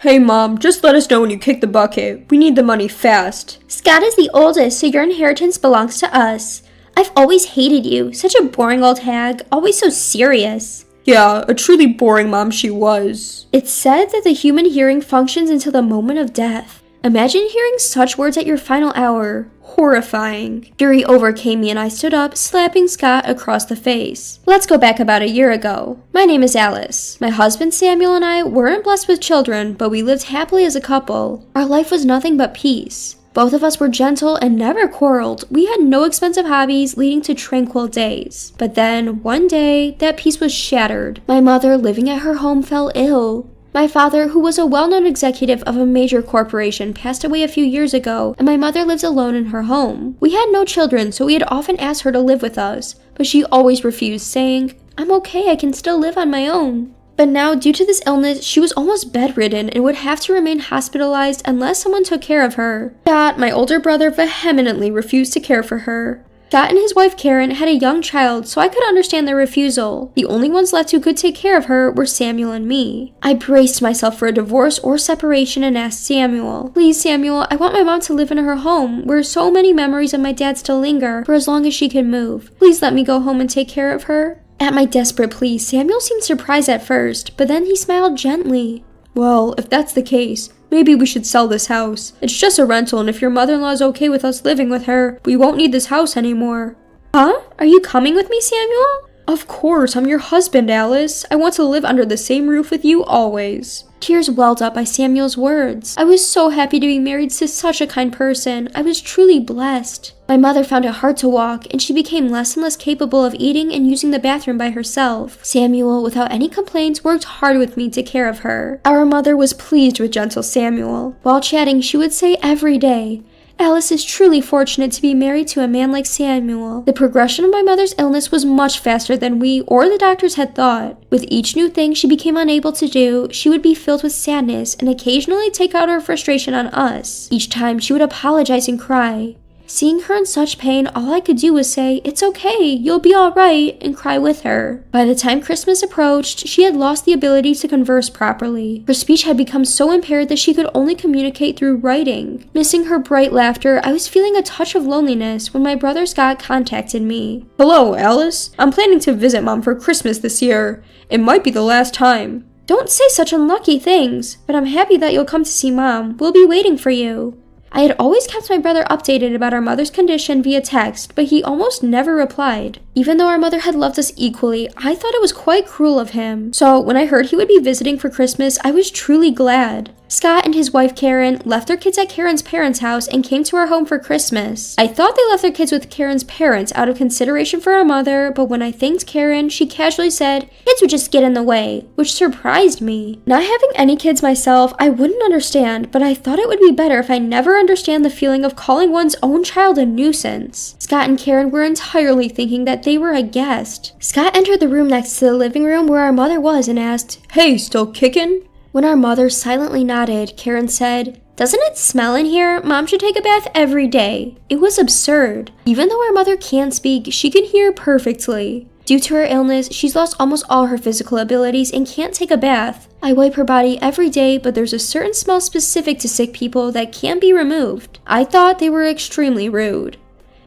Hey Mom, just let us know when you kick the bucket. We need the money fast. Scott is the oldest, so your inheritance belongs to us. I've always hated you. Such a boring old hag, always so serious. Yeah, a truly boring mom she was. It's said that the human hearing functions until the moment of death. Imagine hearing such words at your final hour. Horrifying. Fury overcame me and I stood up, slapping Scott across the face. Let's go back about a year ago. My name is Alice. My husband Samuel and I weren't blessed with children, but we lived happily as a couple. Our life was nothing but peace. Both of us were gentle and never quarreled. We had no expensive hobbies, leading to tranquil days. But then, one day, that peace was shattered. My mother, living at her home, fell ill. My father, who was a well-known executive of a major corporation, passed away a few years ago, and my mother lives alone in her home. We had no children, so we had often asked her to live with us, but she always refused, saying, "I'm okay, I can still live on my own." But now, due to this illness, she was almost bedridden and would have to remain hospitalized unless someone took care of her. Scott, my older brother, vehemently refused to care for her. Scott and his wife Karen had a young child, so I could understand their refusal. The only ones left who could take care of her were Samuel and me. I braced myself for a divorce or separation and asked Samuel, "Please, Samuel, I want my mom to live in her home, where so many memories of my dad still linger, for as long as she can move. Please let me go home and take care of her." At my desperate plea, Samuel seemed surprised at first, but then he smiled gently. Well, if that's the case, maybe we should sell this house. It's just a rental, and if your mother-in-law is okay with us living with her, we won't need this house anymore. Huh? Are you coming with me, Samuel? Of course, I'm your husband, Alice. I want to live under the same roof with you always. Tears welled up by Samuel's words. I was so happy to be married to such a kind person. I was truly blessed. My mother found it hard to walk, and she became less and less capable of eating and using the bathroom by herself. Samuel, without any complaints, worked hard with me to take care of her. Our mother was pleased with gentle Samuel. While chatting, she would say every day, "Alice is truly fortunate to be married to a man like Samuel." The progression of my mother's illness was much faster than we or the doctors had thought. With each new thing she became unable to do, she would be filled with sadness and occasionally take out her frustration on us. Each time she would apologize and cry. Seeing her in such pain, all I could do was say, "It's okay, you'll be alright," and cry with her. By the time Christmas approached, she had lost the ability to converse properly. Her speech had become so impaired that she could only communicate through writing. Missing her bright laughter, I was feeling a touch of loneliness when my brother Scott contacted me. "Hello, Alice. I'm planning to visit Mom for Christmas this year. It might be the last time." "Don't say such unlucky things, but I'm happy that you'll come to see Mom. We'll be waiting for you." I had always kept my brother updated about our mother's condition via text, but he almost never replied. Even though our mother had loved us equally, I thought it was quite cruel of him. So when I heard he would be visiting for Christmas, I was truly glad. Scott and his wife Karen left their kids at Karen's parents' house and came to our home for Christmas. I thought they left their kids with Karen's parents out of consideration for our mother, but when I thanked Karen, she casually said, "Kids would just get in the way," which surprised me. Not having any kids myself, I wouldn't understand, but I thought it would be better if I never understand the feeling of calling one's own child a nuisance. Scott and Karen were entirely thinking that they were a guest. Scott entered the room next to the living room where our mother was and asked, "Hey, still kicking?" When our mother silently nodded, Karen said, "Doesn't it smell in here? Mom should take a bath every day." It was absurd. Even though our mother can't speak, she can hear perfectly. Due to her illness, she's lost almost all her physical abilities and can't take a bath. I wipe her body every day, but there's a certain smell specific to sick people that can't be removed. I thought they were extremely rude.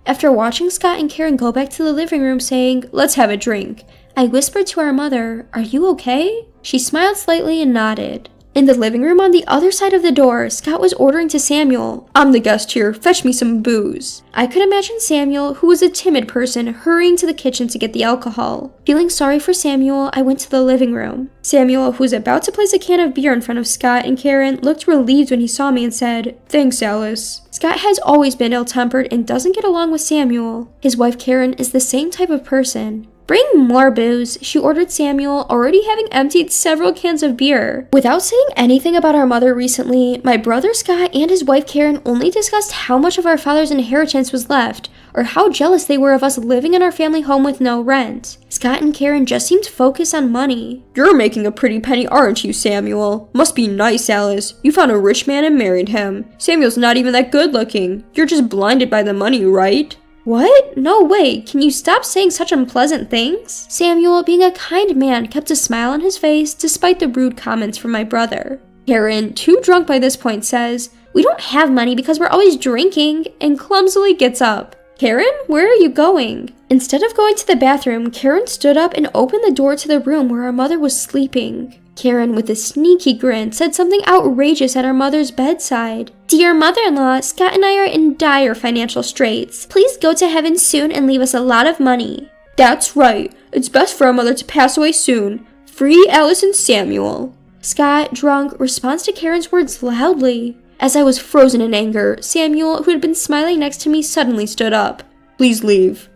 After watching Scott and Karen go back to the living room saying, "Let's have a drink," I whispered to our mother, "Are you okay?" She smiled slightly and nodded. In the living room on the other side of the door, Scott was ordering to Samuel, "I'm the guest here, fetch me some booze." I could imagine Samuel, who was a timid person, hurrying to the kitchen to get the alcohol. Feeling sorry for Samuel, I went to the living room. Samuel, who was about to place a can of beer in front of Scott and Karen, looked relieved when he saw me and said, "Thanks, Alice." Scott has always been ill-tempered and doesn't get along with Samuel. His wife Karen is the same type of person. "Bring more booze," she ordered Samuel, already having emptied several cans of beer. Without saying anything about our mother recently, my brother Scott and his wife Karen only discussed how much of our father's inheritance was left, or how jealous they were of us living in our family home with no rent. Scott and Karen just seemed focused on money. "You're making a pretty penny, aren't you, Samuel? Must be nice, Alice. You found a rich man and married him. Samuel's not even that good looking. You're just blinded by the money, right?" "What? No way. Can you stop saying such unpleasant things?" Samuel, being a kind man, kept a smile on his face despite the rude comments from my brother. Karen, too drunk by this point, says, "We don't have money because we're always drinking," and clumsily gets up. "Karen, where are you going?" Instead of going to the bathroom, Karen stood up and opened the door to the room where our mother was sleeping. Karen, with a sneaky grin, said something outrageous at our mother's bedside. "Dear mother-in-law, Scott and I are in dire financial straits. Please go to heaven soon and leave us a lot of money." That's right. It's best for our mother to pass away soon. Free Alice and Samuel. Scott, drunk, responds to Karen's words loudly. As I was frozen in anger, Samuel, who had been smiling next to me, suddenly stood up. Please leave.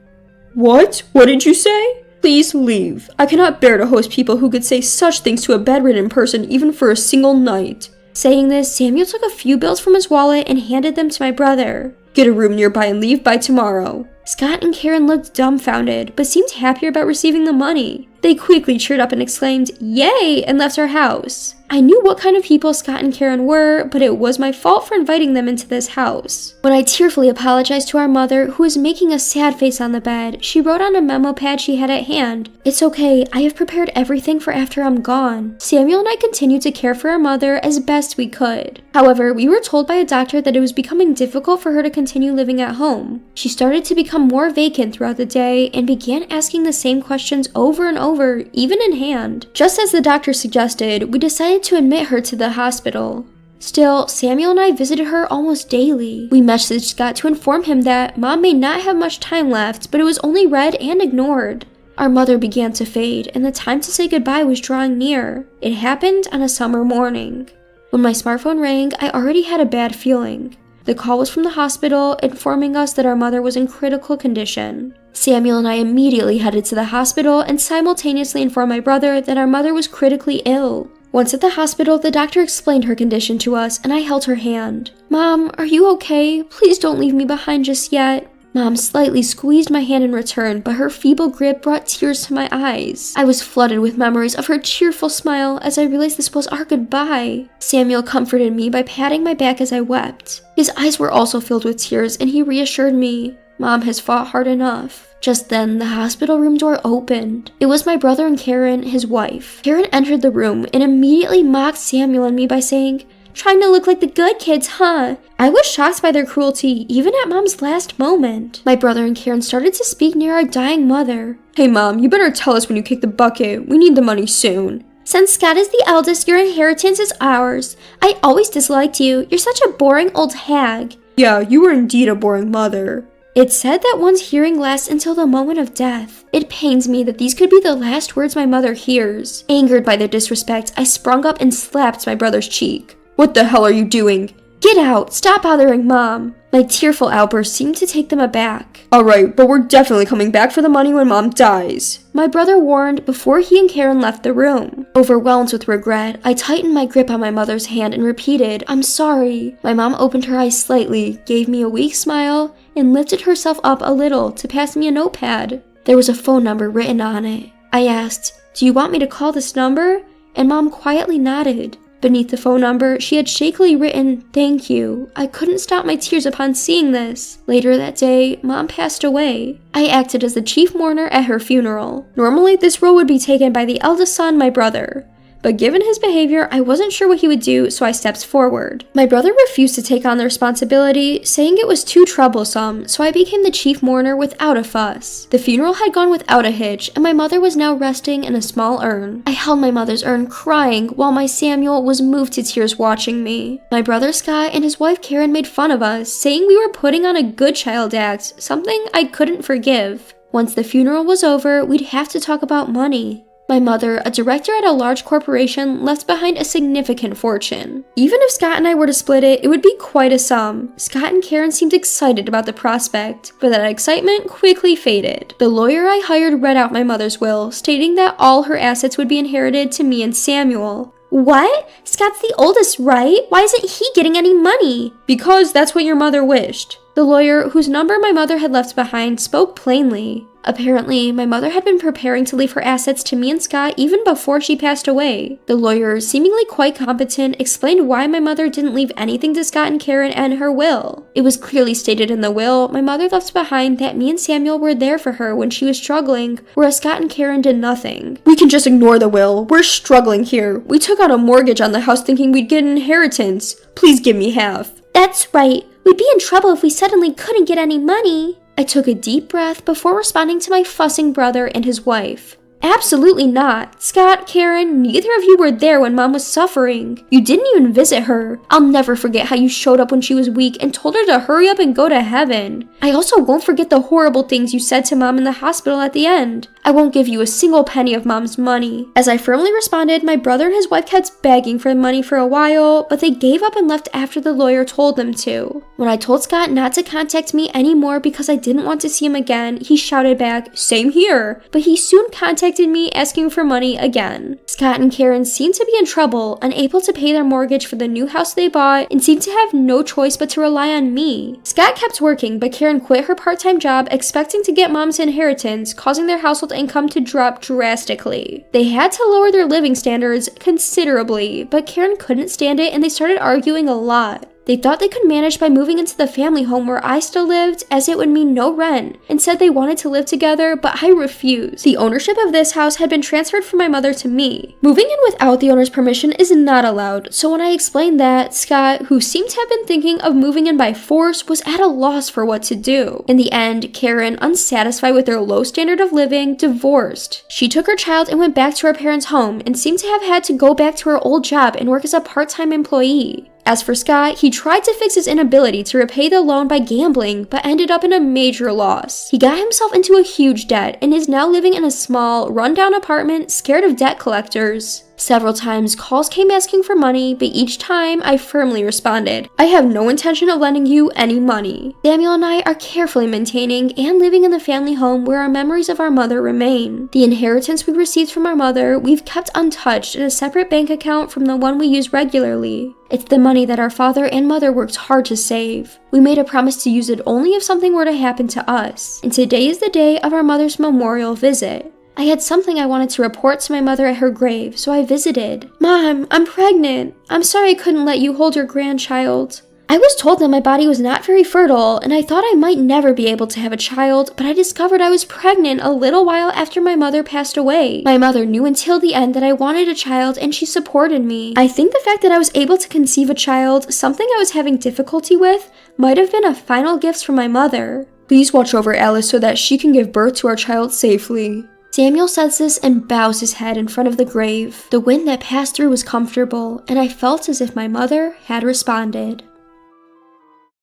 What? What did you say? Please leave. I cannot bear to host people who could say such things to a bedridden person even for a single night. Saying this, Samuel took a few bills from his wallet and handed them to my brother. Get a room nearby and leave by tomorrow. Scott and Karen looked dumbfounded, but seemed happier about receiving the money. They quickly cheered up and exclaimed, "Yay!" and left our house. I knew what kind of people Scott and Karen were, but it was my fault for inviting them into this house. When I tearfully apologized to our mother, who was making a sad face on the bed, she wrote on a memo pad she had at hand, "It's okay, I have prepared everything for after I'm gone." Samuel and I continued to care for our mother as best we could. However, we were told by a doctor that it was becoming difficult for her to continue living at home. She started to become more vacant throughout the day and began asking the same questions over and over, even in hand. Just as the doctor suggested, we decided to admit her to the hospital. Still, Samuel and I visited her almost daily. We messaged Scott to inform him that Mom may not have much time left, but it was only read and ignored. Our mother began to fade, and the time to say goodbye was drawing near. It happened on a summer morning. When my smartphone rang, I already had a bad feeling. The call was from the hospital, informing us that our mother was in critical condition. Samuel and I immediately headed to the hospital and simultaneously informed my brother that our mother was critically ill. Once at the hospital, the doctor explained her condition to us, and I held her hand. "Mom, are you okay? Please don't leave me behind just yet." Mom slightly squeezed my hand in return, but her feeble grip brought tears to my eyes. I was flooded with memories of her cheerful smile as I realized this was our goodbye. Samuel comforted me by patting my back as I wept. His eyes were also filled with tears, and he reassured me, "Mom has fought hard enough." Just then, the hospital room door opened. It was my brother and Karen, his wife. Karen entered the room and immediately mocked Samuel and me by saying, "Trying to look like the good kids, huh?" I was shocked by their cruelty, even at Mom's last moment. My brother and Karen started to speak near our dying mother. Hey Mom, you better tell us when you kick the bucket. We need the money soon. "Since Scott is the eldest, your inheritance is ours. I always disliked you. You're such a boring old hag." Yeah, you were indeed a boring mother. It's said that one's hearing lasts until the moment of death. It pains me that these could be the last words my mother hears. Angered by their disrespect, I sprung up and slapped my brother's cheek. What the hell are you doing? "Get out! Stop bothering Mom!" My tearful outburst seemed to take them aback. Alright, but we're definitely coming back for the money when Mom dies, my brother warned before he and Karen left the room. Overwhelmed with regret, I tightened my grip on my mother's hand and repeated, "I'm sorry." My mom opened her eyes slightly, gave me a weak smile, and lifted herself up a little to pass me a notepad. There was a phone number written on it. I asked, "Do you want me to call this number?" And Mom quietly nodded. Beneath the phone number, she had shakily written, "Thank you." I couldn't stop my tears upon seeing this. Later that day, Mom passed away. I acted as the chief mourner at her funeral. Normally, this role would be taken by the eldest son, my brother. But given his behavior, I wasn't sure what he would do, so I stepped forward. My brother refused to take on the responsibility, saying it was too troublesome, so I became the chief mourner without a fuss. The funeral had gone without a hitch, and my mother was now resting in a small urn. I held my mother's urn crying, while my Samuel was moved to tears watching me. My brother Scott and his wife Karen made fun of us, saying we were putting on a good child act, something I couldn't forgive. Once the funeral was over, we'd have to talk about money. My mother, a director at a large corporation, left behind a significant fortune. Even if Scott and I were to split it, it would be quite a sum. Scott and Karen seemed excited about the prospect, but that excitement quickly faded. The lawyer I hired read out my mother's will, stating that all her assets would be inherited to me and Samuel. "What? Scott's the oldest, right? Why isn't he getting any money?" "Because that's what your mother wished." The lawyer, whose number my mother had left behind, spoke plainly. Apparently, my mother had been preparing to leave her assets to me and Scott even before she passed away. The lawyer, seemingly quite competent, explained why my mother didn't leave anything to Scott and Karen and her will. It was clearly stated in the will my mother left behind that me and Samuel were there for her when she was struggling, whereas Scott and Karen did nothing. We can just ignore the will. We're struggling here. We took out a mortgage on the house thinking we'd get an inheritance. Please give me half. That's right. We'd be in trouble if we suddenly couldn't get any money. I took a deep breath before responding to my fussing brother and his wife. Absolutely not. Scott, Karen, neither of you were there when Mom was suffering. You didn't even visit her. I'll never forget how you showed up when she was weak and told her to hurry up and go to heaven. I also won't forget the horrible things you said to Mom in the hospital at the end. I won't give you a single penny of Mom's money. As I firmly responded, my brother and his wife kept begging for the money for a while, but they gave up and left after the lawyer told them to. When I told Scott not to contact me anymore because I didn't want to see him again, he shouted back, "Same here," but he soon contacted me asking for money again. Scott and Karen seemed to be in trouble, unable to pay their mortgage for the new house they bought, and seemed to have no choice but to rely on me. Scott kept working, but Karen quit her part-time job expecting to get Mom's inheritance, causing their household income to drop drastically. They had to lower their living standards considerably, but Karen couldn't stand it and they started arguing a lot. They thought they could manage by moving into the family home where I still lived, as it would mean no rent, and said they wanted to live together, but I refused. The ownership of this house had been transferred from my mother to me. Moving in without the owner's permission is not allowed, so when I explained that, Scott, who seemed to have been thinking of moving in by force, was at a loss for what to do. In the end, Karen, unsatisfied with their low standard of living, divorced. She took her child and went back to her parents' home, and seemed to have had to go back to her old job and work as a part-time employee. As for Scott, he tried to fix his inability to repay the loan by gambling, but ended up in a major loss. He got himself into a huge debt and is now living in a small, run-down apartment, scared of debt collectors. Several times, calls came asking for money, but each time, I firmly responded, "I have no intention of lending you any money." Samuel and I are carefully maintaining and living in the family home where our memories of our mother remain. The inheritance we received from our mother, we've kept untouched in a separate bank account from the one we use regularly. It's the money that our father and mother worked hard to save. We made a promise to use it only if something were to happen to us, and today is the day of our mother's memorial visit. I had something I wanted to report to my mother at her grave, so I visited. "Mom, I'm pregnant. I'm sorry I couldn't let you hold your grandchild." I was told that my body was not very fertile, and I thought I might never be able to have a child, but I discovered I was pregnant a little while after my mother passed away. My mother knew until the end that I wanted a child, and she supported me. I think the fact that I was able to conceive a child, something I was having difficulty with, might have been a final gift from my mother. Please watch over Alice so that she can give birth to our child safely. Samuel says this and bows his head in front of the grave. The wind that passed through was comfortable, and I felt as if my mother had responded.